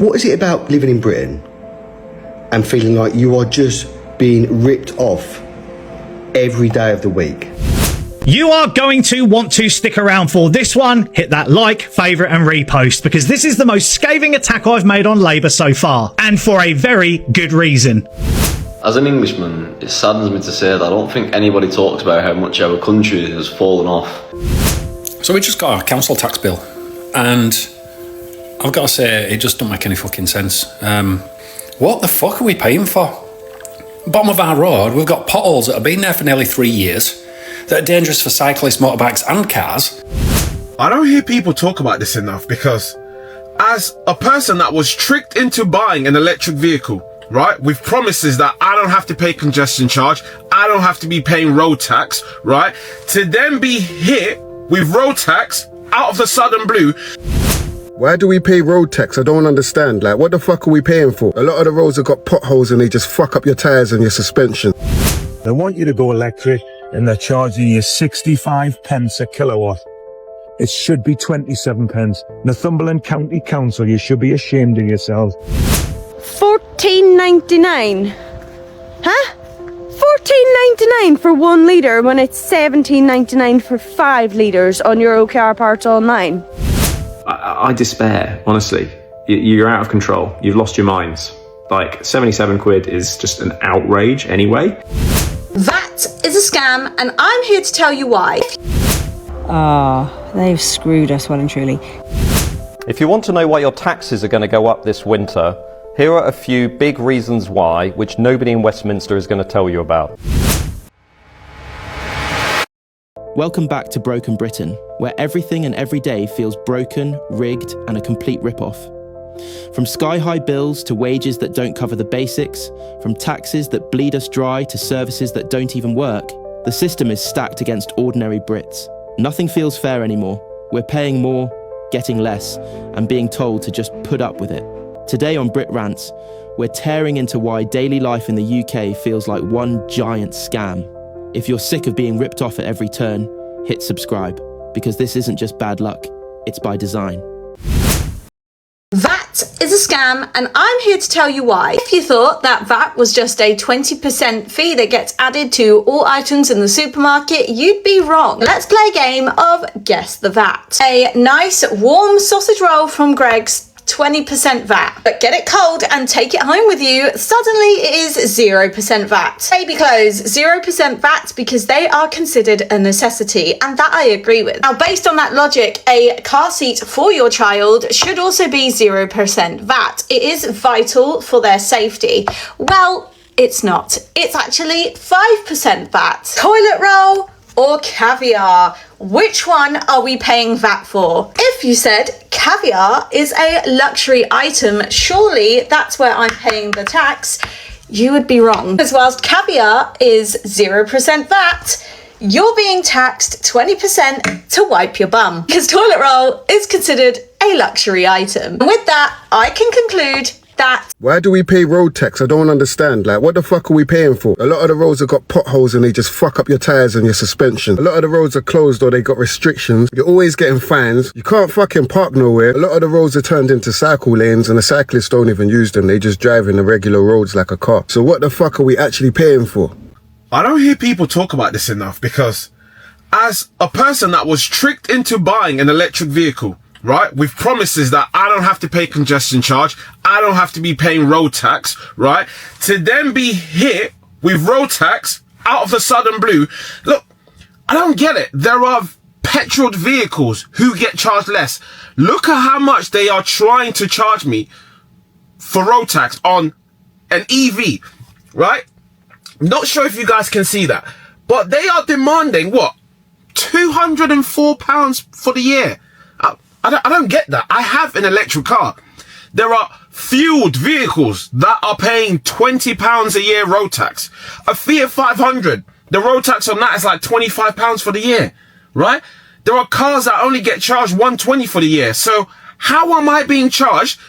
What is it about living in Britain and feeling like you are just being ripped off every day of the week? You are going to want to stick around for this one. Hit that like, favourite and repost, because this is the most scathing attack I've made on Labour so far, and for a very good reason. As an Englishman, it saddens me to say that I don't think anybody talks about how much our country has fallen off. So we just got our council tax bill, and I've got to say, it just don't make any fucking sense. What the fuck are we paying for? Bottom of our road, we've got potholes that have been there for nearly 3 years, that are dangerous for cyclists, motorbikes and cars. I don't hear people talk about this enough because as a person that was tricked into buying an electric vehicle, right, with promises that I don't have to pay congestion charge, I don't have to be paying road tax, right, to then be hit with road tax out of the sudden blue. Why do we pay road tax? I don't understand. Like, what the fuck are we paying for? A lot of the roads have got potholes and they just fuck up your tyres and your suspension. They want you to go electric and they're charging you 65 pence a kilowatt. It should be 27 pence. Northumberland County Council, you should be ashamed of yourselves. $14.99? Huh? $14.99 for 1 litre when it's $17.99 for 5 litres on Euro Car Parts Online. I despair, honestly. You're out of control. You've lost your minds. Like, 77 quid is just an outrage anyway. That is a scam, and I'm here to tell you why. They've screwed us well and truly. If you want to know why your taxes are going to go up this winter, here are a few big reasons why, which nobody in Westminster is going to tell you about. Welcome back to Broken Britain, where everything and every day feels broken, rigged, and a complete rip-off. From sky-high bills to wages that don't cover the basics, from taxes that bleed us dry to services that don't even work, the system is stacked against ordinary Brits. Nothing feels fair anymore. We're paying more, getting less, and being told to just put up with it. Today on Brit Rants, we're tearing into why daily life in the UK feels like one giant scam. If you're sick of being ripped off at every turn, hit subscribe, because this isn't just bad luck, it's by design. That is a scam, and I'm here to tell you why. If you thought that VAT was just a 20% fee that gets added to all items in the supermarket, you'd be wrong. Let's play a game of Guess the VAT. A nice warm sausage roll from Greg's, 20% VAT. But get it cold and take it home with you, suddenly it is 0% VAT. Baby clothes, 0% VAT because they are considered a necessity, and that I agree with. Now, based on that logic, a car seat for your child should also be 0% VAT. It is vital for their safety. Well, it's not. It's actually 5% VAT. Toilet roll or caviar? Which one are we paying VAT for? If you said caviar is a luxury item, surely that's where I'm paying the tax. You would be wrong. Because whilst caviar is 0% VAT, you're being taxed 20% to wipe your bum. Because toilet roll is considered a luxury item. And with that, I can conclude that. Why do we pay road tax? I don't understand. Like, what the fuck are we paying for? A lot of the roads have got potholes and they just fuck up your tyres and your suspension. A lot of the roads are closed or they got restrictions. You're always getting fines. You can't fucking park nowhere. A lot of the roads are turned into cycle lanes and the cyclists don't even use them. They just drive in the regular roads like a car. So what the fuck are we actually paying for? I don't hear people talk about this enough because as a person that was tricked into buying an electric vehicle, right, with promises that I don't have to pay congestion charge, I don't have to be paying road tax, right, to then be hit with road tax out of the sudden blue. Look, I don't get it. There are petrol vehicles who get charged less. Look at how much they are trying to charge me for road tax on an EV, right? I'm not sure if you guys can see that, but they are demanding, what, £204 for the year? I don't get that. I have an electric car. There are fueled vehicles that are paying £20 a year road tax. A Fiat 500, the road tax on that is like £25 for the year, right? There are cars that only get charged £120 for the year. So how am I being charged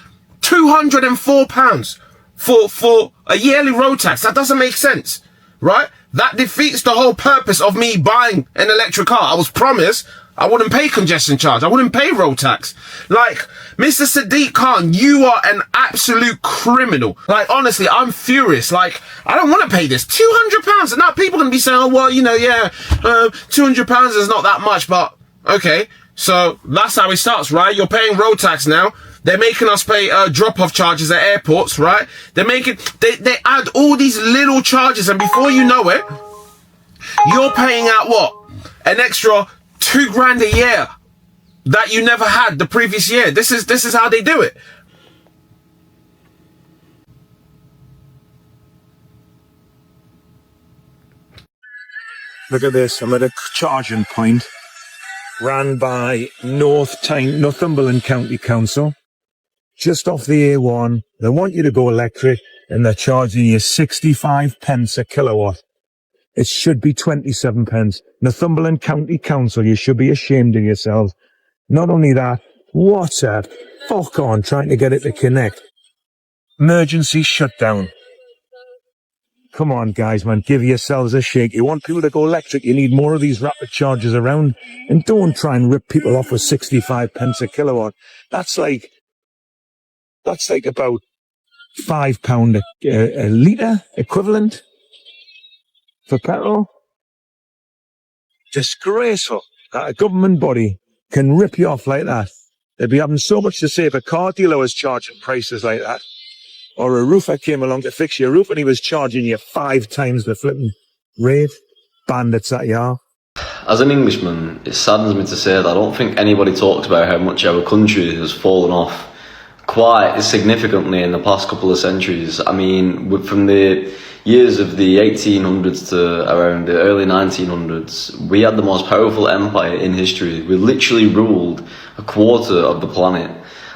£204 for a yearly road tax? That doesn't make sense, right? That defeats the whole purpose of me buying an electric car. I was promised I wouldn't pay congestion charge. I wouldn't pay road tax. Like, Mr. Sadiq Khan, you are an absolute criminal. Like, honestly, I'm furious. Like, I don't want to pay this. £200. And now people are going to be saying, oh, well, you know, yeah, £200 is not that much, but okay. So that's how it starts, right? You're paying road tax now. They're making us pay drop-off charges at airports, right? They're making, they add all these little charges, and before you know it, you're paying out what? An extra $2,000 a year that you never had the previous year. This is how they do it. Look at this. I'm at a charging point ran by Northumberland County Council, just off the A1. They want you to go electric, and they're charging you 65 pence a kilowatt. It should be 27 pence. Northumberland County Council, you should be ashamed of yourselves. Not only that, WhatsApp, fuck on, trying to get it to connect. Emergency shutdown. Come on, guys, man, give yourselves a shake. You want people to go electric, you need more of these rapid chargers around. And don't try and rip people off with 65 pence a kilowatt. That's like about £5 a litre equivalent for petrol. Disgraceful that a government body can rip you off like that. They'd be having so much to say if a car dealer was charging prices like that. Or a roofer came along to fix your roof and he was charging you 5 times the flipping rate. Bandits that you are. As an Englishman, it saddens me to say that I don't think anybody talks about how much our country has fallen off quite significantly in the past couple of centuries. I mean, from the years of the 1800s to around the early 1900s, we had the most powerful empire in history. We literally ruled a quarter of the planet.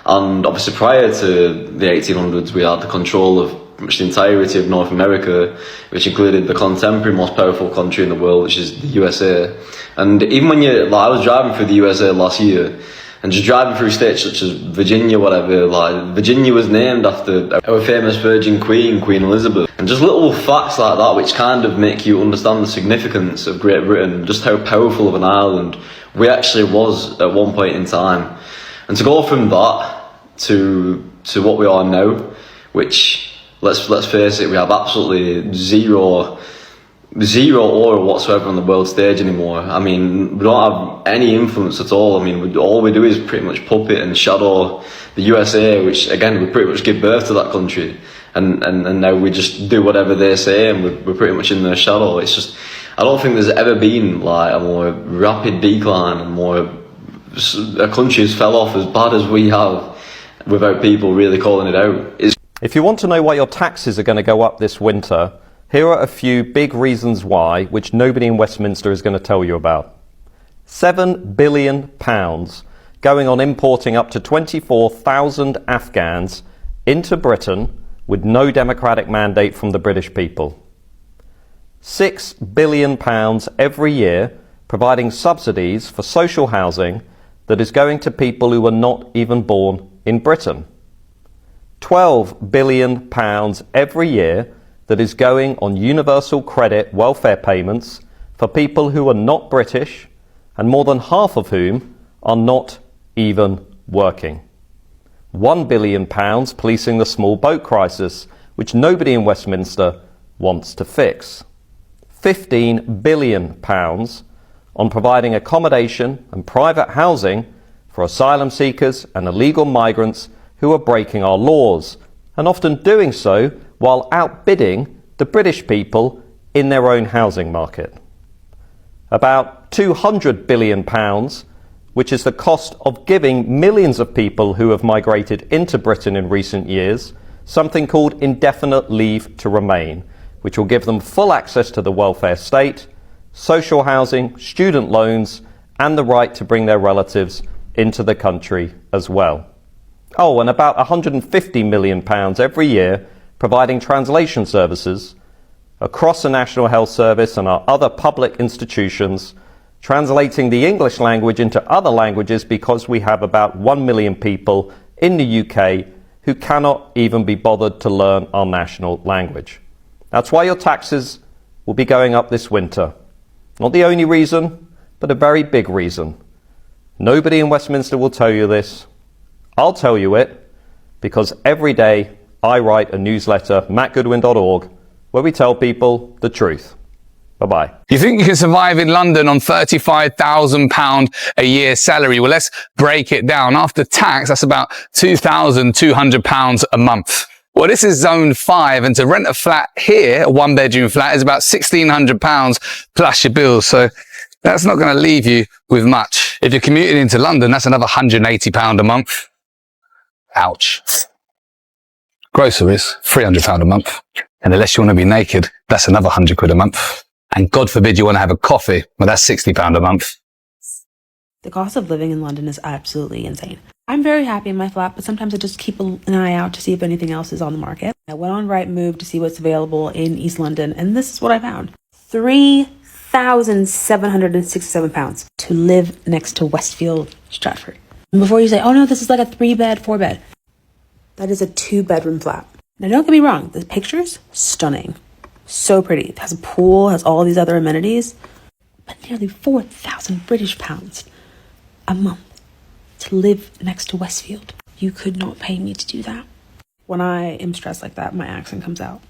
And obviously prior to the 1800s, we had the control of pretty much the entirety of North America, which included the contemporary most powerful country in the world, which is the USA. And even when I was driving through the USA last year, and just driving through states such as Virginia, whatever, like, Virginia was named after our famous Virgin Queen, Queen Elizabeth. And just little facts like that, which kind of make you understand the significance of Great Britain, just how powerful of an island we actually was at one point in time. And to go from that to what we are now, which, let's face it, we have absolutely zero aura whatsoever on the world stage anymore. I mean, we don't have any influence at all. I mean, all we do is pretty much puppet and shadow the USA, which again, we pretty much give birth to that country, and now we just do whatever they say, and we're pretty much in their shadow. It's just, I don't think there's ever been like a more rapid decline and a country has fell off as bad as we have without people really calling it out. If you want to know why your taxes are going to go up this winter, here are a few big reasons why, which nobody in Westminster is going to tell you about. £7 billion going on importing up to 24,000 Afghans into Britain with no democratic mandate from the British people. £6 billion every year providing subsidies for social housing that is going to people who were not even born in Britain. £12 billion every year that is going on universal credit welfare payments for people who are not British, and more than half of whom are not even working. £1 billion policing the small boat crisis, which nobody in Westminster wants to fix. £15 billion on providing accommodation and private housing for asylum seekers and illegal migrants who are breaking our laws, and often doing so while outbidding the British people in their own housing market. About £200 billion, which is the cost of giving millions of people who have migrated into Britain in recent years something called indefinite leave to remain, which will give them full access to the welfare state, social housing, student loans, and the right to bring their relatives into the country as well. Oh, and about £150 million every year providing translation services across the National Health Service and our other public institutions, translating the English language into other languages, because we have about 1 million people in the UK who cannot even be bothered to learn our national language. That's why your taxes will be going up this winter. Not the only reason, but a very big reason. Nobody in Westminster will tell you this. I'll tell you it, because every day I write a newsletter, mattgoodwin.org, where we tell people the truth. Bye-bye. You think you can survive in London on £35,000 a year salary? Well, let's break it down. After tax, that's about £2,200 a month. Well, this is zone 5, and to rent a flat here, a one-bedroom flat, is about £1,600 plus your bills. So that's not going to leave you with much. If you're commuting into London, that's another £180 a month. Ouch. Groceries, £300 a month. And unless you want to be naked, that's another £100 a month. And God forbid you want to have a coffee, well, that's £60 a month. The cost of living in London is absolutely insane. I'm very happy in my flat, but sometimes I just keep an eye out to see if anything else is on the market. I went on Rightmove to see what's available in East London, and this is what I found. £3,767 to live next to Westfield, Stratford. And before you say, oh no, this is like a 3-bed, 4-bed. That is a 2-bedroom flat. Now don't get me wrong, the picture's stunning. So pretty. It has a pool, has all these other amenities, but nearly 4,000 British pounds a month to live next to Westfield. You could not pay me to do that. When I am stressed like that, my accent comes out.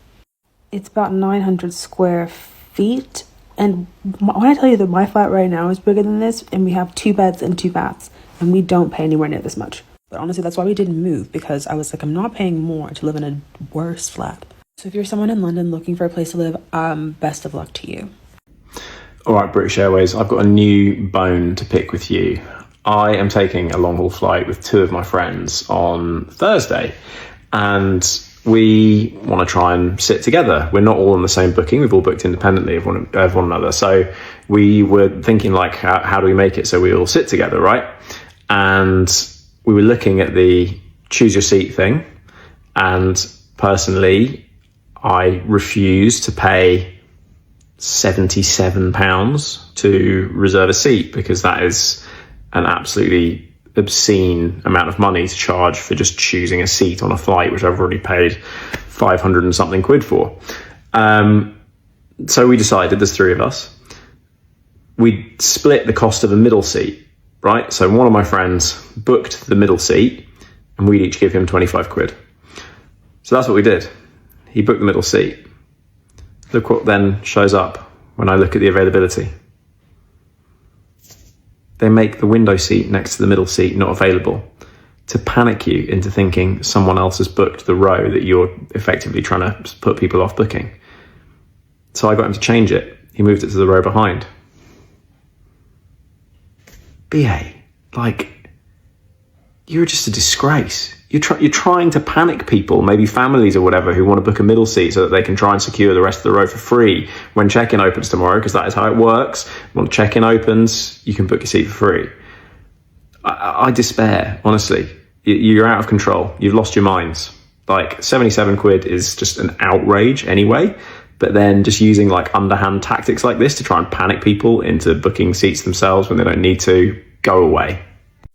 It's about 900 square feet. And when I tell you that my flat right now is bigger than this, and we have 2 beds and 2 baths, and we don't pay anywhere near this much. But honestly, that's why we didn't move, because I was like, I'm not paying more to live in a worse flat. So if you're someone in London looking for a place to live, best of luck to you. All right, British Airways, I've got a new bone to pick with you. I am taking a long-haul flight with 2 of my friends on Thursday, and we want to try and sit together. We're not all on the same booking. We've all booked independently of one another. So we were thinking, like, how do we make it so we all sit together, right? And we were looking at the choose your seat thing, and personally, I refuse to pay £77 to reserve a seat, because that is an absolutely obscene amount of money to charge for just choosing a seat on a flight, which I've already paid 500 and something quid for. So we decided, there's 3 of us, we'd split the cost of a middle seat, right? So one of my friends booked the middle seat, and we'd each give him 25 quid. So that's what we did. He booked the middle seat. Look what then shows up when I look at the availability. They make the window seat next to the middle seat not available to panic you into thinking someone else has booked the row that you're effectively trying to put people off booking. So I got him to change it. He moved it to the row behind. BA, like, you're just a disgrace. You're trying to panic people, maybe families or whatever, who want to book a middle seat so that they can try and secure the rest of the row for free when check-in opens tomorrow, because that is how it works. When check-in opens, you can book your seat for free. I despair, honestly. You're out of control. You've lost your minds. Like, 77 quid is just an outrage anyway, but then just using like underhand tactics like this to try and panic people into booking seats themselves when they don't need to, go away.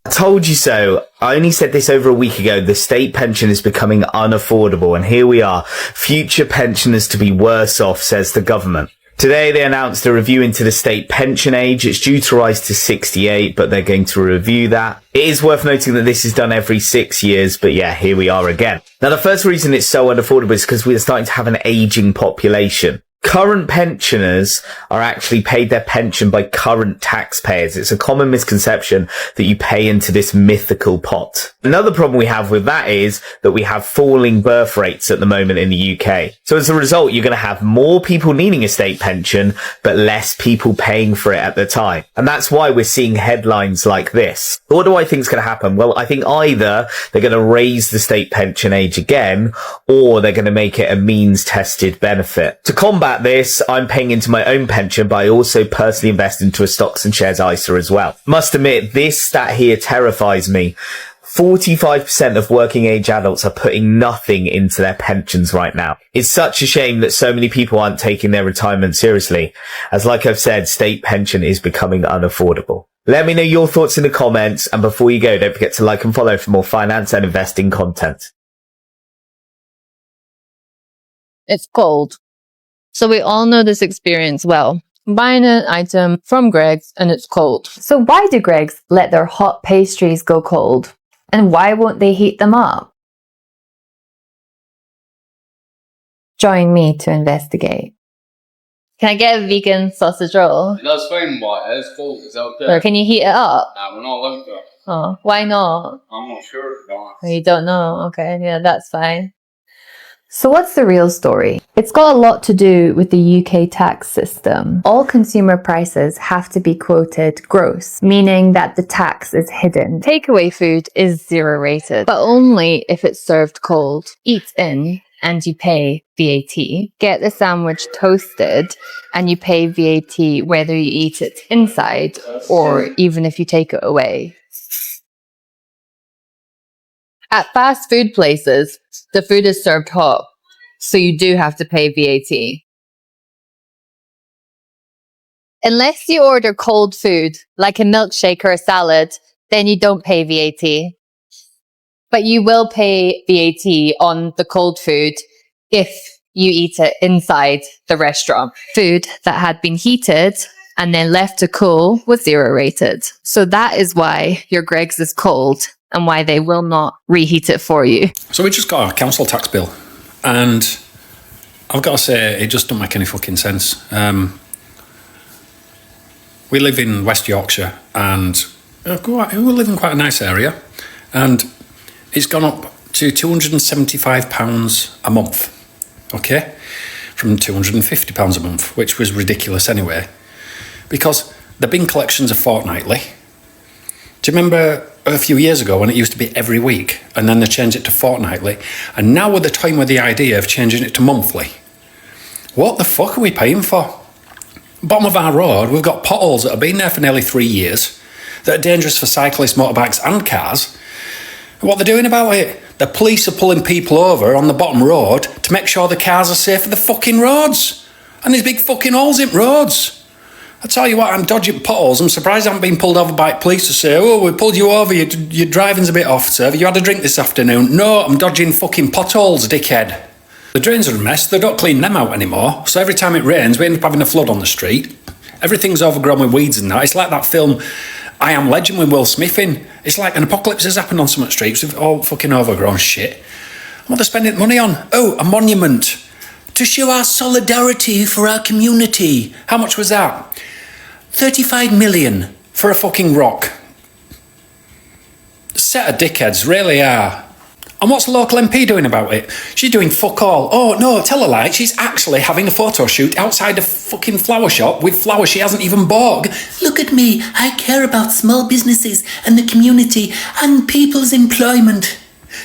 I told you so. I only said this over a week ago. The state pension is becoming unaffordable, and here we are. Future pensioners to be worse off, says the government. Today they announced a review into the state pension age. It's due to rise to 68, but they're going to review that. It is worth noting that this is done every 6 years, but yeah, here we are again. Now, the first reason it's so unaffordable is because we're starting to have an aging population. Current pensioners are actually paid their pension by current taxpayers. It's a common misconception that you pay into this mythical pot. Another problem we have with that is that we have falling birth rates at the moment in the UK. So as a result, you're going to have more people needing a state pension, but less people paying for it at the time. And that's why we're seeing headlines like this. What do I think is going to happen? Well, I think either they're going to raise the state pension age again, or they're going to make it a means-tested benefit. To combat this, I'm paying into my own pension, but I also personally invest into a stocks and shares ISA as well. Must admit, this stat here terrifies me. 45% of working age adults are putting nothing into their pensions right now. It's such a shame that so many people aren't taking their retirement seriously, as like I've said, state pension is becoming unaffordable. Let me know your thoughts in the comments, and before you go, don't forget to like and follow for more finance and investing content. It's cold. So we all know this experience well. I'm buying an item from Greggs and it's cold. So why do Greggs let their hot pastries go cold? And why won't they heat them up? Join me to investigate. Can I get a vegan sausage roll? That's fine, but it's cold. It's out there. Or can you heat it up? Nah, we're not allowed to. Oh, why not? I'm not sure, to be honest. Oh, you don't know? Okay, yeah, that's fine. So what's the real story? It's got a lot to do with the UK tax system. All consumer prices have to be quoted gross, meaning that the tax is hidden. Takeaway food is zero rated, but only if it's served cold. Eat in and you pay VAT. Get the sandwich toasted and you pay VAT whether you eat it inside or even if you take it away. At fast food places, the food is served hot, so you do have to pay VAT. Unless you order cold food, like a milkshake or a salad, then you don't pay VAT. But you will pay VAT on the cold food if you eat it inside the restaurant. Food that had been heated and then left to cool was zero rated. So that is why your Greggs is cold and why they will not reheat it for you. So we just got our council tax bill, and I've got to say, it just don't make any fucking sense. We live in West Yorkshire, and we live in quite a nice area, and it's gone up to £275 a month, okay? From £250 a month, which was ridiculous anyway, because the bin collections are fortnightly. Do you remember a few years ago when it used to be every week, and then they changed it to fortnightly, and now we're the time with the idea of changing it to monthly? What the fuck are we paying for? Bottom of our road, we've got potholes that have been there for nearly 3 years that are dangerous for cyclists, motorbikes and cars. And what they're doing about it? The police are pulling people over on the bottom road to make sure the cars are safe for the fucking roads. And there's big fucking holes in roads. I tell you what, I'm dodging potholes. I'm surprised I haven't been pulled over by police to say, oh, we pulled you over, your driving's a bit off, sir. Have you had a drink this afternoon? No, I'm dodging fucking potholes, dickhead. The drains are a mess, they don't clean them out anymore, so every time it rains we end up having a flood on the street. Everything's overgrown with weeds and that. It's like that film I Am Legend with Will Smith in. It's like an apocalypse has happened on some streets with all fucking overgrown shit. What they're spending money on? Oh, a monument to show our solidarity for our community. How much was that? 35 million for a fucking rock. A set of dickheads, really are. And what's the local MP doing about it? She's doing fuck all. Oh, no, tell her like, she's actually having a photo shoot outside a fucking flower shop with flowers she hasn't even bought. Look at me, I care about small businesses and the community and people's employment.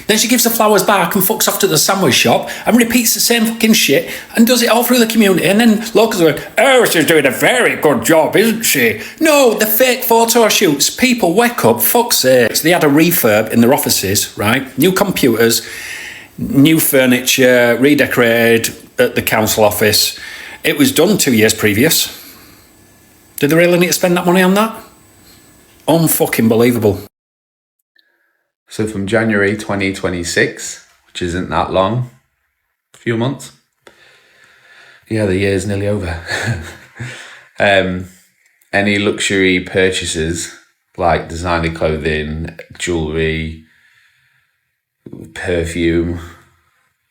Then she gives the flowers back and fucks off to the sandwich shop and repeats the same fucking shit and does it all through the community, and then locals are like, oh, she's doing a very good job, isn't she? No, the fake photo shoots. People, wake up, fuck's sakes. They had a refurb in their offices, right? New computers, new furniture, redecorated at the council office. It was done 2 years previous. Did they really need to spend that money on that? Unfucking believable. So from January 2026, which isn't that long, a few months. Yeah, the year's nearly over. Any luxury purchases like designer clothing, jewellery, perfume,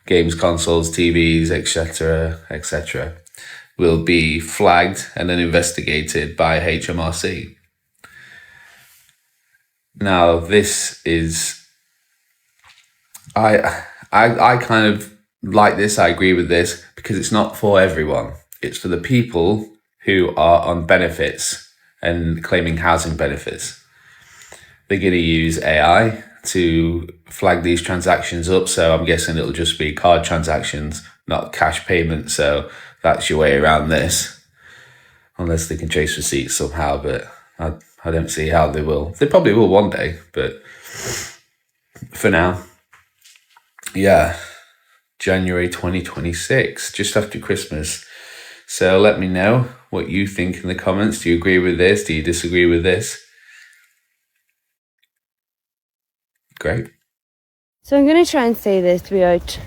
games consoles, TVs, etc., will be flagged and then investigated by HMRC. Now, this is, I kind of like this, I agree with this, because it's not for everyone. It's for the people who are on benefits and claiming housing benefits. They're going to use AI to flag these transactions up, so I'm guessing it'll just be card transactions, not cash payments, so that's your way around this. Unless they can trace receipts somehow, but I don't see how they will. They probably will one day, but for now, yeah, January 2026, just after Christmas. So let me know what you think in the comments. Do you agree with this? Do you disagree with this? Great. So I'm going to try and say this without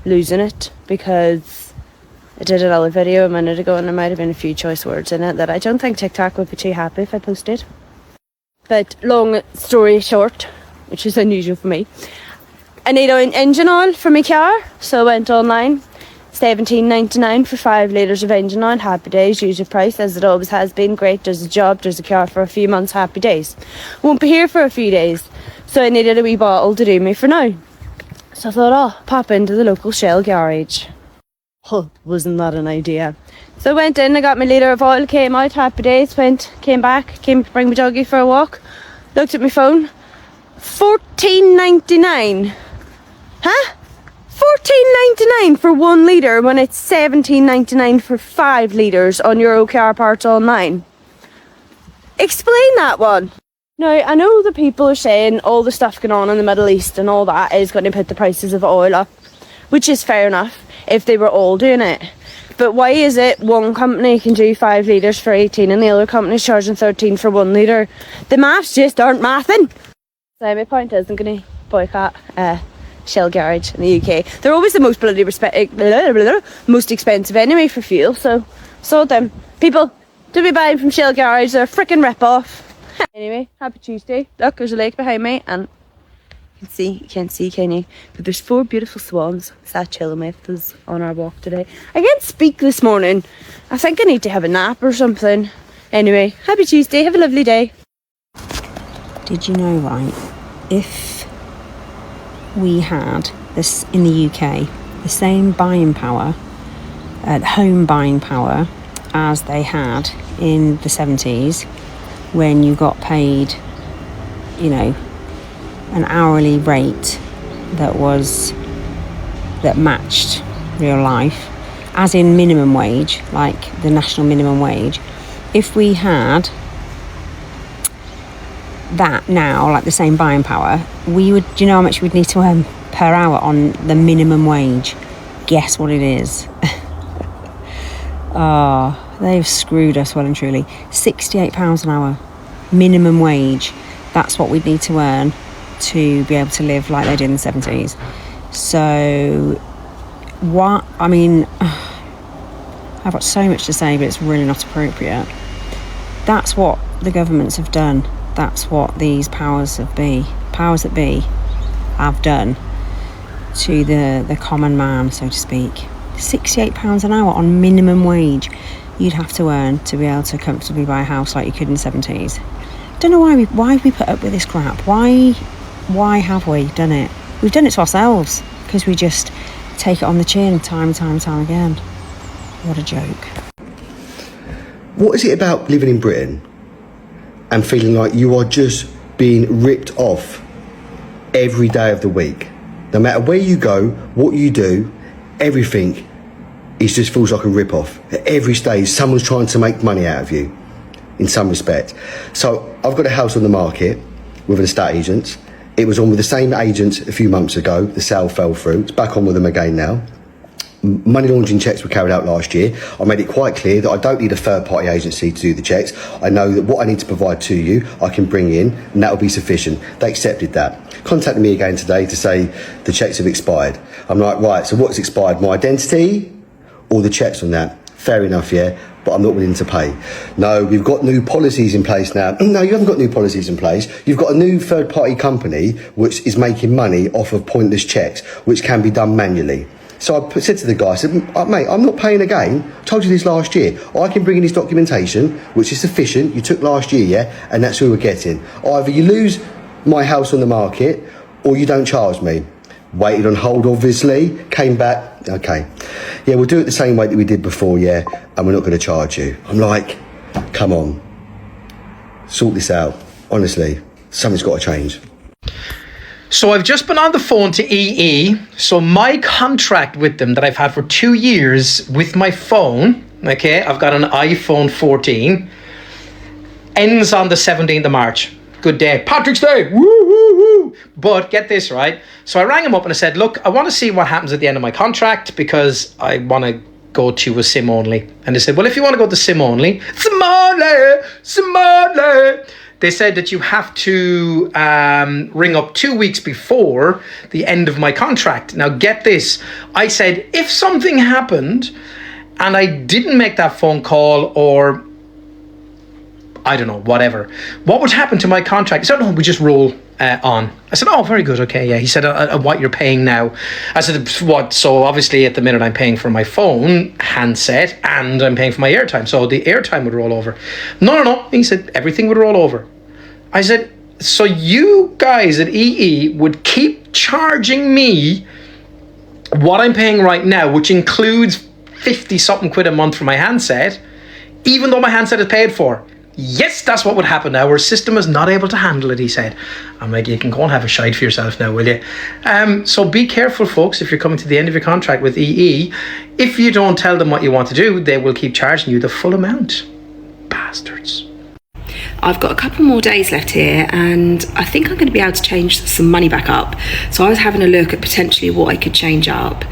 losing it, because I did a little video a minute ago and there might have been a few choice words in it that I don't think TikTok would be too happy if I posted. But long story short, which is unusual for me, I need an engine oil for my car, so I went online. $17.99 for 5 litres of engine oil. Happy days, usual price as it always has been. Great, does the job, does the car for a few months, happy days. Won't be here for a few days, so I needed a wee bottle to do me for now. So I thought, oh, pop into the local Shell garage. Oh, wasn't that an idea? So I went in, I got my litre of oil, came out, happy days, came back, came to bring my doggy for a walk, looked at my phone, $14.99. Huh? $14.99 for 1 litre when it's $17.99 for 5 litres on your car parts online. Explain that one. Now, I know the people are saying all the stuff going on in the Middle East and all that is going to put the prices of oil up, which is fair enough if they were all doing it. But why is it one company can do 5 litres for 18 and the other company's charging 13 for 1 litre? The maths just aren't mathing. So my point is I'm going to boycott Shell garage in the UK. They're always the most bloody most expensive anyway for fuel, so them. People, don't be buying from Shell garage, they're a freaking rip-off. Anyway, happy Tuesday. Look, there's a lake behind me and you can't see, can you? But there's 4 beautiful swans sat chilling with us on our walk today. I can't speak this morning. I think I need to have a nap or something. Anyway, happy Tuesday, have a lovely day. Did you know, right, if we had this in the UK, the same buying power, home buying power, as they had in the 70s, when you got paid, you know, an hourly rate that matched real life, as in minimum wage, like the national minimum wage. If we had that now, like the same buying power, we would, do you know how much we'd need to earn per hour on the minimum wage? Guess what it is? They've screwed us well and truly. £68 an hour minimum wage. That's what we'd need to earn to be able to live like they did in the 70s. So I've got so much to say, but it's really not appropriate. That's what the governments have done. That's what these powers that be have done to the common man, so to speak. £68 an hour on minimum wage you'd have to earn to be able to comfortably buy a house like you could in the 70s. Don't know why have we put up with this crap? Why have we done it? We've done it to ourselves because we just take it on the chin time and time again. What a joke. What is it about living in Britain and feeling like you are just being ripped off every day of the week? No matter where you go, what you do, everything just feels like a rip-off. At every stage, someone's trying to make money out of you in some respect. So I've got a house on the market with an estate agent. It was on with the same agent a few months ago. The sale fell through. It's back on with them again now. Money laundering checks were carried out last year. I made it quite clear that I don't need a third-party agency to do the checks. I know that what I need to provide to you, I can bring in, and that will be sufficient. They accepted that. Contacted me again today to say the checks have expired. I'm like, right, so what's expired? My identity or the checks on that? Fair enough, yeah, but I'm not willing to pay. No, we've got new policies in place now. No, you haven't got new policies in place. You've got a new third-party company which is making money off of pointless checks, which can be done manually. So I said to the guy, I said, mate, I'm not paying again. I told you this last year. I can bring in this documentation, which is sufficient. You took last year, yeah? And that's who we're getting. Either you lose my house on the market or you don't charge me. Waited on hold, obviously. Came back. Okay. Yeah, we'll do it the same way that we did before, yeah? And we're not going to charge you. I'm like, come on. Sort this out. Honestly, something's got to change. So I've just been on the phone to EE. So my contract with them that I've had for 2 years with my phone, okay, I've got an iPhone 14, ends on the 17th of March. Good day. Patrick's Day. Woo, woo, woo. But get this, right? So I rang him up and I said, look, I want to see what happens at the end of my contract because I want to go to a SIM only. And they said, well, if you want to go to SIM only, they said that you have to ring up 2 weeks before the end of my contract. Now, get this. I said, if something happened and I didn't make that phone call, or I don't know, whatever, what would happen to my contract? He said, no, we just roll on. I said, oh, very good, okay, yeah. He said, what you're paying now? I said, what? So obviously at the minute I'm paying for my phone handset and I'm paying for my airtime, so the airtime would roll over. No. He said, everything would roll over. I said, so you guys at EE would keep charging me what I'm paying right now, which includes 50 something quid a month for my handset, even though my handset is paid for? Yes, that's what would happen now. Our system is not able to handle it, he said. I'm like, you can go and have a shite for yourself now, will you? So be careful, folks, if you're coming to the end of your contract with EE. If you don't tell them what you want to do, they will keep charging you the full amount. Bastards. I've got a couple more days left here, and I think I'm going to be able to change some money back up. So I was having a look at potentially what I could change up,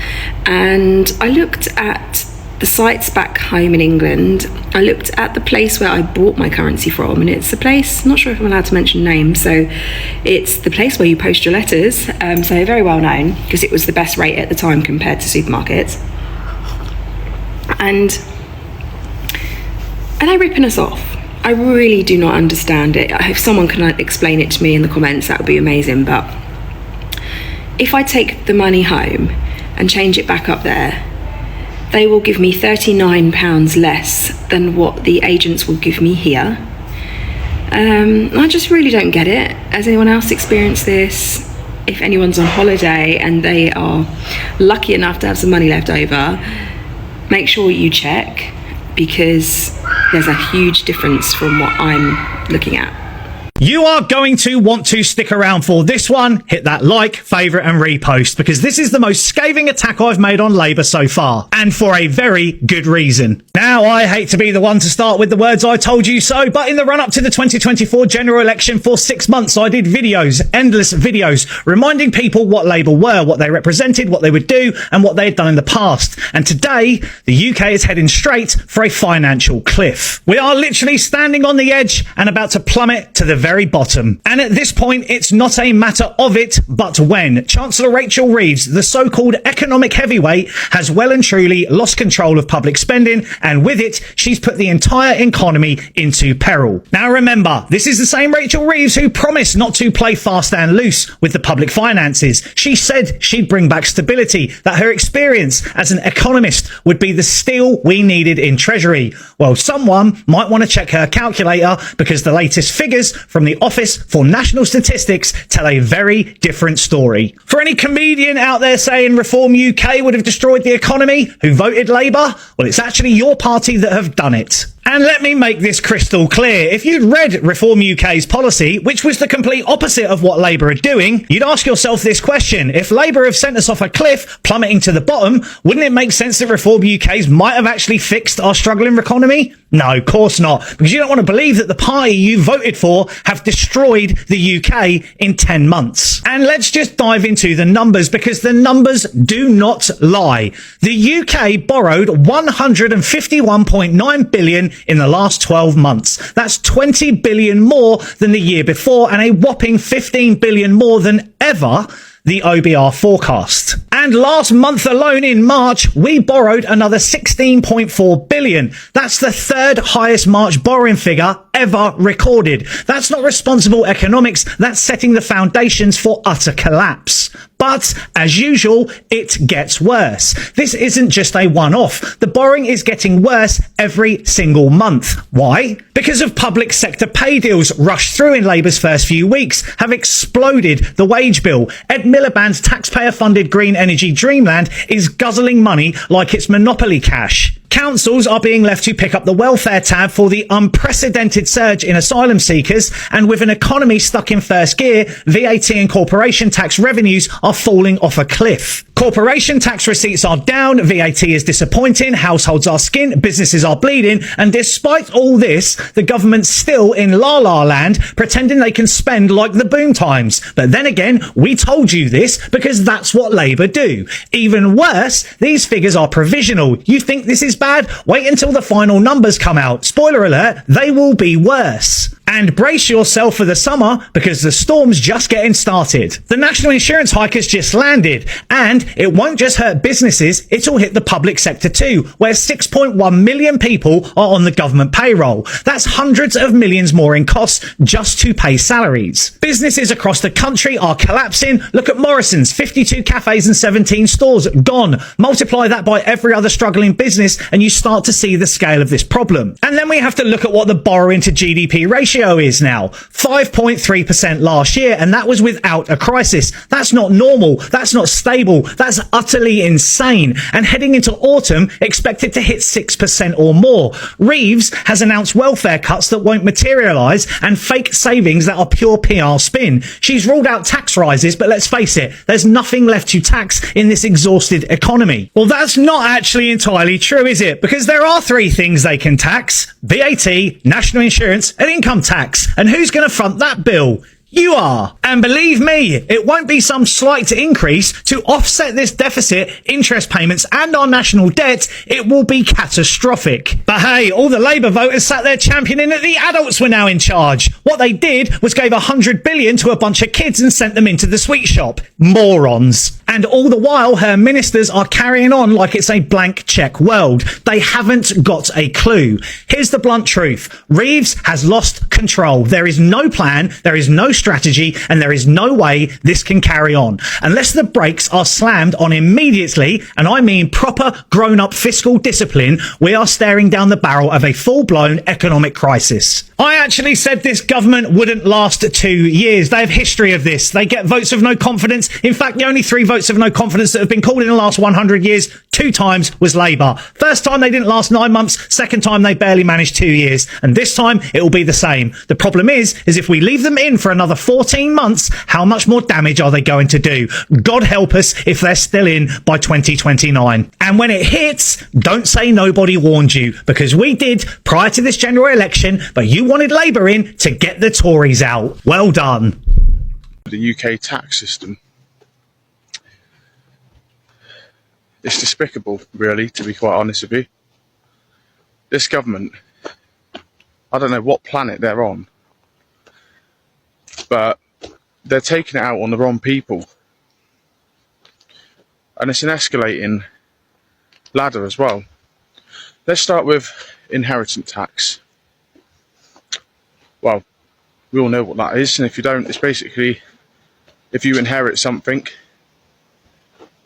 and I looked at the sites back home in England. I looked at the place where I bought my currency from, and it's a place, not sure if I'm allowed to mention names, so it's the place where you post your letters, so very well known because it was the best rate at the time compared to supermarkets. And are they ripping us off? I really do not understand it. If someone can explain it to me in the comments, that would be amazing. But if I take the money home and change it back up there, they will give me £39 less than what the agents will give me here. I just really don't get it. Has anyone else experienced this? If anyone's on holiday and they are lucky enough to have some money left over, make sure you check, because there's a huge difference from what I'm looking at. You are going to want to stick around for this one. Hit that like, favourite and repost, because this is the most scathing attack I've made on Labour so far, and for a very good reason. Now, I hate to be the one to start with the words I told you so, but in the run-up to the 2024 general election for 6 months, I did videos, endless videos, reminding people what Labour were, what they represented, what they would do, and what they had done in the past. And today, the UK is heading straight for a financial cliff. We are literally standing on the edge and about to plummet to the very bottom. And at this point, it's not a matter of it, but when. Chancellor Rachel Reeves, the so-called economic heavyweight, has well and truly lost control of public spending, and with it, she's put the entire economy into peril. Now remember, this is the same Rachel Reeves who promised not to play fast and loose with the public finances. She said she'd bring back stability, that her experience as an economist would be the steel we needed in Treasury. Well, someone might want to check her calculator, because the latest figures from the Office for National Statistics tell a very different story. For any comedian out there saying Reform UK would have destroyed the economy who voted Labour, well, it's actually your party that have done it. And let me make this crystal clear. If you'd read Reform UK's policy, which was the complete opposite of what Labour are doing, you'd ask yourself this question. If Labour have sent us off a cliff, plummeting to the bottom, wouldn't it make sense that Reform UK's might have actually fixed our struggling economy? No, of course not. Because you don't want to believe that the party you voted for have destroyed the UK in 10 months. And let's just dive into the numbers, because the numbers do not lie. The UK borrowed 151.9 billion in the last 12 months. That's 20 billion more than the year before, and a whopping 15 billion more than ever the OBR forecast. And last month alone in March, we borrowed another 16.4 billion. That's the third highest March borrowing figure ever recorded. That's not responsible economics. That's setting the foundations for utter collapse. But, as usual, it gets worse. This isn't just a one-off. The borrowing is getting worse every single month. Why? Because of public sector pay deals rushed through in Labour's first few weeks, have exploded the wage bill. Ed Miliband's taxpayer-funded green energy dreamland is guzzling money like it's monopoly cash. Councils are being left to pick up the welfare tab for the unprecedented surge in asylum seekers, and with an economy stuck in first gear, VAT and corporation tax revenues are falling off a cliff. Corporation tax receipts are down, VAT is disappointing, households are skint, businesses are bleeding, and despite all this, the government's still in la-la land, pretending they can spend like the boom times. But then again, we told you this because that's what Labour do. Even worse, these figures are provisional. You think this is bad? Wait until the final numbers come out. Spoiler alert, they will be worse. And brace yourself for the summer, because the storm's just getting started. The national insurance hike has just landed, and it won't just hurt businesses, it'll hit the public sector too, where 6.1 million people are on the government payroll. That's hundreds of millions more in costs just to pay salaries. Businesses across the country are collapsing. Look at Morrison's, 52 cafes and 17 stores gone. Multiply that by every other struggling business and you start to see the scale of this problem. And then we have to look at what the borrowing to GDP ratio is now. 5.3% last year, and that was without a crisis. That's not normal. That's not stable. That's utterly insane. And heading into autumn, expected to hit 6% or more. Reeves has announced welfare cuts that won't materialise and fake savings that are pure PR spin. She's ruled out tax rises, but let's face it, there's nothing left to tax in this exhausted economy. Well, that's not actually entirely true, is it? Because there are three things they can tax: VAT, national insurance, and income tax. And who's going to front that bill? You are. And believe me, it won't be some slight increase to offset this deficit, interest payments and our national debt. It will be catastrophic. But hey, all the Labour voters sat there championing that the adults were now in charge. What they did was gave 100 billion to a bunch of kids and sent them into the sweet shop. Morons. And all the while, her ministers are carrying on like it's a blank check world. They haven't got a clue. Here's the blunt truth. Reeves has lost control. There is no plan, there is no strategy, and there is no way this can carry on. Unless the brakes are slammed on immediately, and I mean proper grown-up fiscal discipline, we are staring down the barrel of a full-blown economic crisis. I actually said this government wouldn't last 2 years. They have history of this. They get votes of no confidence. In fact, the only 3 votes of no confidence that have been called in the last 100 years, 2 times, was Labour. First time they didn't last 9 months. Second time they barely managed 2 years. And this time it will be the same. The problem is if we leave them in for another 14 months, how much more damage are they going to do? God help us if they're still in by 2029. And when it hits, don't say nobody warned you, because we did prior to this general election, but you wanted Labour in to get the Tories out. Well done. The UK tax system. It's despicable, really, to be quite honest with you. This government, I don't know what planet they're on, but they're taking it out on the wrong people. And it's an escalating ladder as well. Let's start with inheritance tax. Well, we all know what that is, and if you don't, it's basically if you inherit something,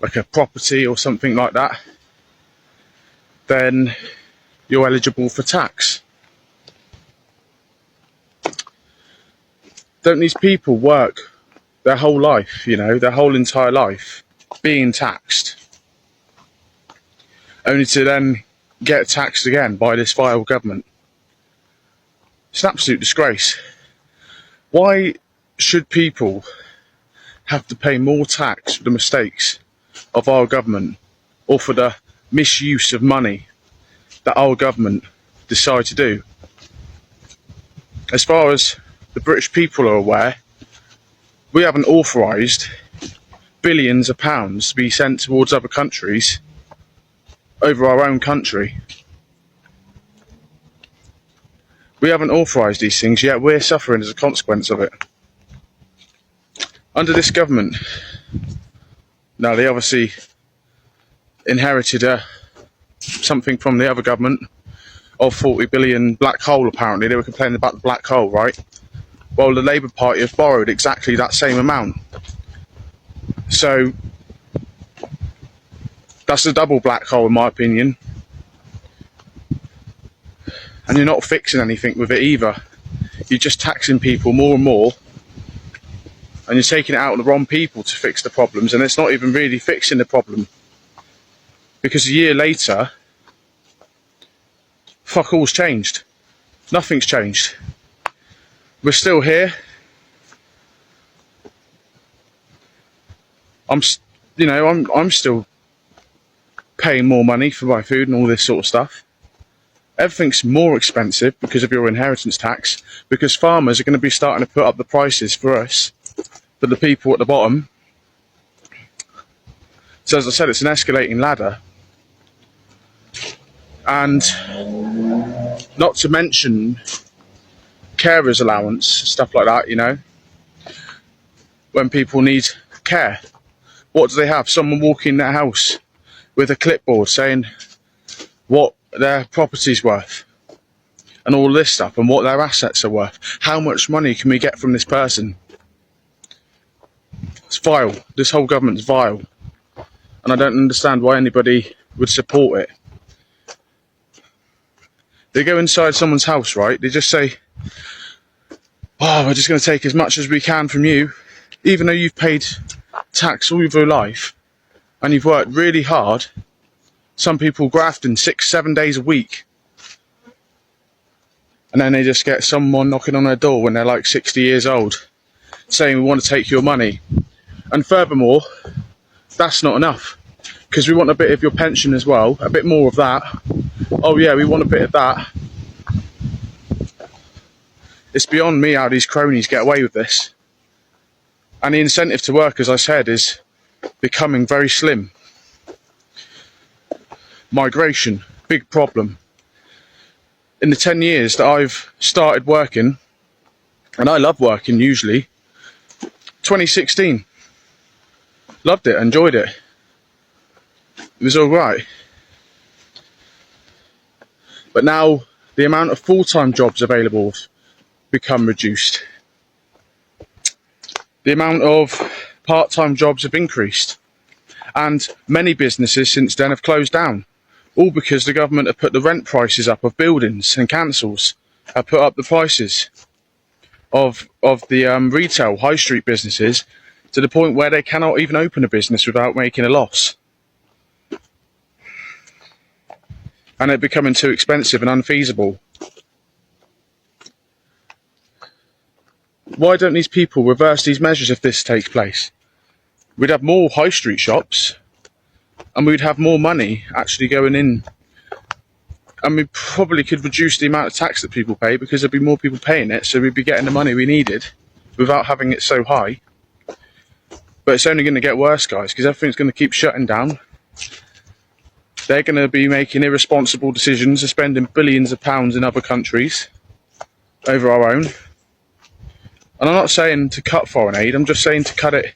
like a property or something like that, then you're eligible for tax. Don't these people work their whole life, their whole entire life, being taxed, only to then get taxed again by this vile government? It's an absolute disgrace. Why should people have to pay more tax for the mistakes of our government, or for the misuse of money that our government decide to do? As far as the British people are aware, we haven't authorised billions of pounds to be sent towards other countries over our own country. We haven't authorised these things, yet we're suffering as a consequence of it. Under this government, now they obviously inherited something from the other government of 40 billion black hole, apparently. They were complaining about the black hole, right? Well, the Labour Party have borrowed exactly that same amount. So that's a double black hole, in my opinion. And you're not fixing anything with it either. You're just taxing people more and more, and you're taking it out on the wrong people to fix the problems, and it's not even really fixing the problem. Because a year later, fuck all's changed. Nothing's changed. We're still here. I'm still paying more money for my food and all this sort of stuff. Everything's more expensive because of your inheritance tax, because farmers are going to be starting to put up the prices for us, for the people at the bottom. So as I said, it's an escalating ladder. And not to mention carers allowance, stuff like that, you know, when people need care. What do they have? Someone walking in their house with a clipboard saying what their property's worth and all this stuff and what their assets are worth. How much money can we get from this person? It's vile. This whole government's vile. And I don't understand why anybody would support it. They go inside someone's house, right? They just say, oh, we're just going to take as much as we can from you. Even though you've paid tax all your life and you've worked really hard. Some people grafting 6-7 days a week. And then they just get someone knocking on their door when they're like 60 years old saying we want to take your money. And furthermore, that's not enough because we want a bit of your pension as well, a bit more of that. Oh yeah, we want a bit of that. It's beyond me how these cronies get away with this. And the incentive to work, as I said, is becoming very slim. Migration, big problem. In the 10 years that I've started working, and I love working usually, 2016, loved it, enjoyed it. It was all right. But now the amount of full-time jobs available have become reduced. The amount of part-time jobs have increased. And many businesses since then have closed down. All because the government have put the rent prices up of buildings and councils have put up the prices of the retail high street businesses to the point where they cannot even open a business without making a loss. And it becoming too expensive and unfeasible. Why don't these people reverse these measures if this takes place? We'd have more high street shops and we'd have more money actually going in. And we probably could reduce the amount of tax that people pay because there'd be more people paying it, so we'd be getting the money we needed without having it so high. But it's only going to get worse, guys, because everything's going to keep shutting down. They're going to be making irresponsible decisions of spending billions of pounds in other countries over our own. And I'm not saying to cut foreign aid, I'm just saying to cut it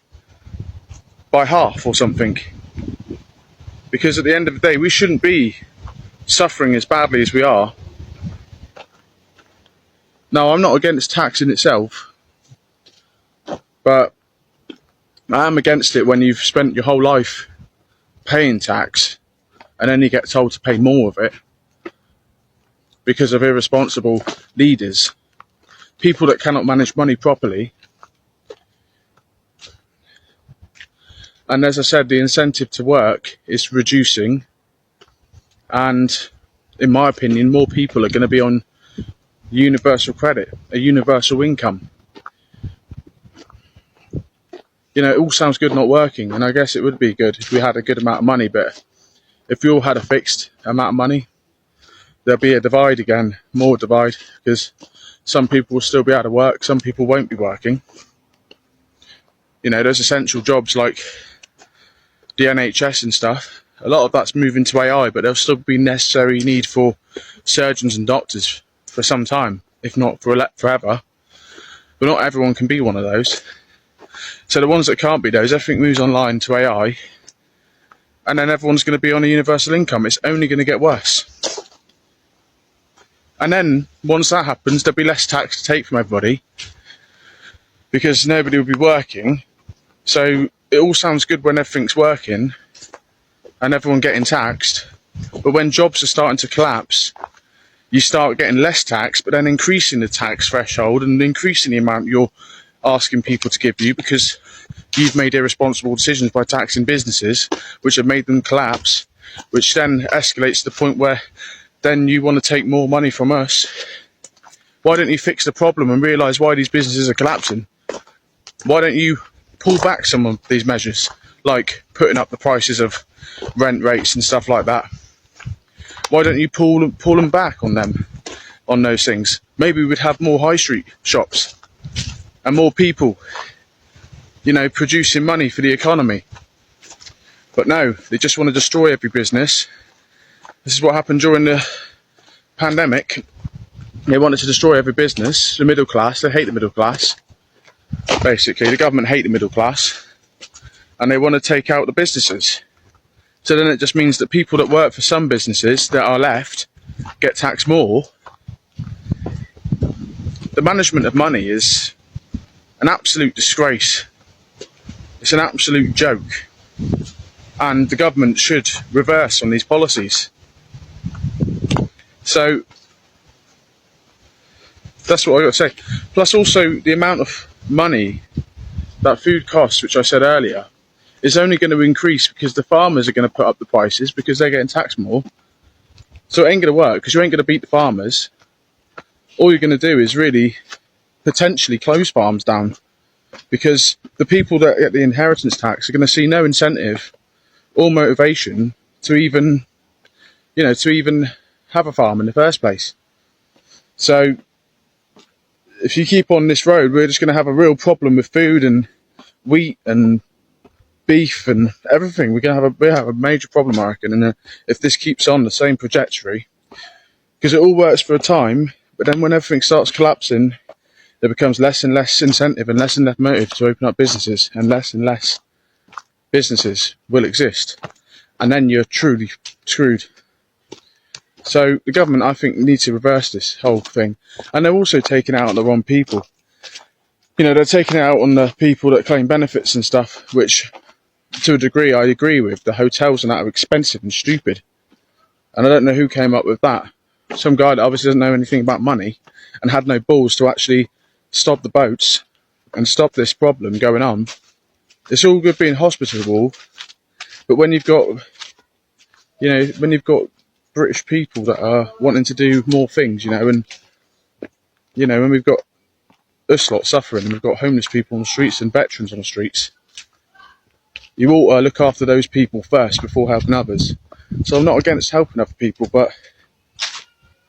by half or something. Because at the end of the day, we shouldn't be suffering as badly as we are. Now, I'm not against tax in itself, but I am against it when you've spent your whole life paying tax and then you get told to pay more of it because of irresponsible leaders, people that cannot manage money properly. And as I said, the incentive to work is reducing, and in my opinion, more people are going to be on universal credit, a universal income. You know, it all sounds good not working, and I guess it would be good if we had a good amount of money, but if we all had a fixed amount of money, there'll be a divide again, more divide, because some people will still be able to work, some people won't be working. You know, there's essential jobs like the NHS and stuff. A lot of that's moving to AI, but there'll still be necessary need for surgeons and doctors for some time, if not for forever. But not everyone can be one of those. So the ones that can't be those, everything moves online to AI, and then everyone's going to be on a universal income. It's only going to get worse. And then, once that happens, there'll be less tax to take from everybody, because nobody will be working. So it all sounds good when everything's working and everyone getting taxed, but when jobs are starting to collapse, you start getting less tax, but then increasing the tax threshold and increasing the amount you're asking people to give you because you've made irresponsible decisions by taxing businesses, which have made them collapse, which then escalates to the point where then you want to take more money from us. Why don't you fix the problem and realise why these businesses are collapsing? Why don't you pull back some of these measures, like putting up the prices of rent rates and stuff like that? Why don't you pull them back on them, on those things? Maybe we'd have more high street shops and more people, you know, producing money for the economy. But no, they just want to destroy every business This is what happened during the pandemic. They wanted to destroy every business, the middle class. They hate the middle class. Basically, the government hate the middle class, and they want to take out the businesses. So then it just means that people that work for some businesses that are left get taxed more. The management of money is an absolute disgrace. It's an absolute joke. And the government should reverse on these policies. So that's what I got to say. Plus also the amount of money that food costs, which I said earlier, is only going to increase because the farmers are going to put up the prices because they're getting taxed more. So it ain't going to work because you ain't going to beat the farmers. All you're going to do is really potentially close farms down, because the people that get the inheritance tax are going to see no incentive or motivation to even, have a farm in the first place. So if you keep on this road, we're just going to have a real problem with food and wheat and beef and everything. We'll have a major problem, I reckon, and if this keeps on the same trajectory, because it all works for a time, but then when everything starts collapsing, there becomes less and less incentive and less motive to open up businesses, and less businesses will exist, and then you're truly screwed. So the government, I think, needs to reverse this whole thing, and they're also taking it out on the wrong people. They're taking it out on the people that claim benefits and stuff, which to a degree I agree with. The hotels and that are expensive and stupid, and I don't know who came up with that. Some guy that obviously doesn't know anything about money and had no balls to actually stop the boats and stop this problem going on. It's all good being hospitable, but when you've got British people that are wanting to do more things, and when we've got us lot suffering, and we've got homeless people on the streets and veterans on the streets, you ought to look after those people first before helping others. So I'm not against helping other people, but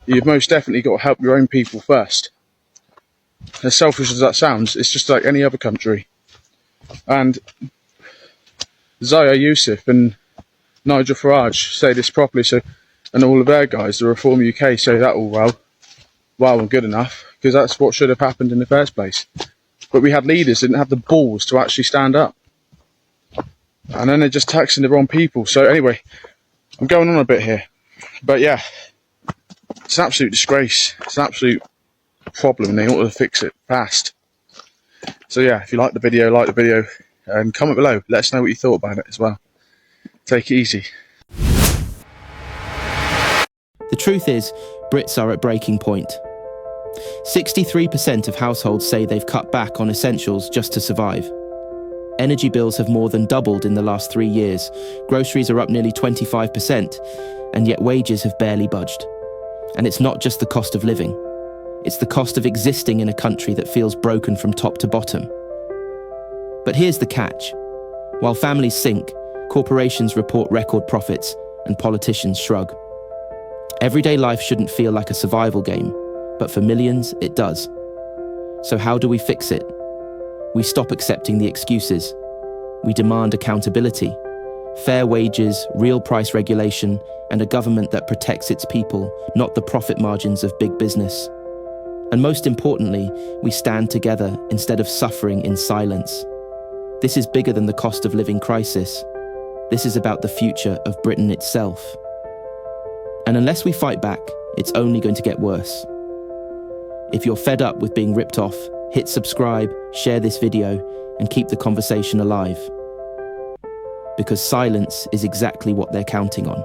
you've most definitely got to help your own people first. As selfish as that sounds, it's just like any other country. And Zaya Youssef and Nigel Farage say this properly, and all of their guys, the Reform UK, say that all well and good enough, because that's what should have happened in the first place. But we had leaders that didn't have the balls to actually stand up. And then they're just taxing the wrong people. So anyway, I'm going on a bit here. But yeah, it's an absolute disgrace. It's an absolute problem, and they ought to fix it fast. So yeah, if you like the video, and comment below. Let us know what you thought about it as well. Take it easy. The truth is, Brits are at breaking point. 63% of households say they've cut back on essentials just to survive. Energy bills have more than doubled in the last 3 years. Groceries are up nearly 25%, and yet wages have barely budged. And it's not just the cost of living. It's the cost of existing in a country that feels broken from top to bottom. But here's the catch. While families sink, corporations report record profits, and politicians shrug. Everyday life shouldn't feel like a survival game, but for millions, it does. So how do we fix it? We stop accepting the excuses. We demand accountability, fair wages, real price regulation, and a government that protects its people, not the profit margins of big business. And most importantly, we stand together instead of suffering in silence. This is bigger than the cost of living crisis. This is about the future of Britain itself. And unless we fight back, it's only going to get worse. If you're fed up with being ripped off, hit subscribe, share this video, and keep the conversation alive. Because silence is exactly what they're counting on.